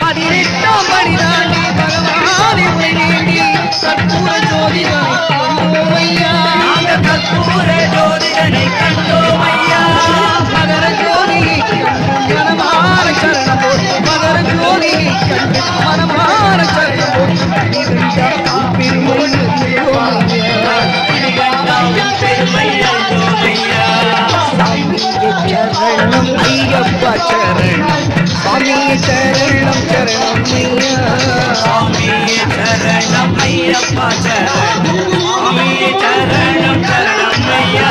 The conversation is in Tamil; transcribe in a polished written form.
18ஆம் படி தாண்டி பகவானை வேண்டி கற்பூர ஜோதிடனை கண்டோம் ஐயா. நாங்கள் கற்பூர ஜோதிடனை கண்டோம் ஐயா. மகர ஜோதியை கண்டு மனமார சரணம் போட்டு மகர ஜோதியை கண்டு மனமார சரணம் போட்டு சரணம் ஐயப்பா சரணம் சுவாமியே சரணம் சரணம் ஐயா. சுவாமியே சரணம் ஐயப்பா சரணம் சுவாமியே சரணம் சரணம் ஐயா.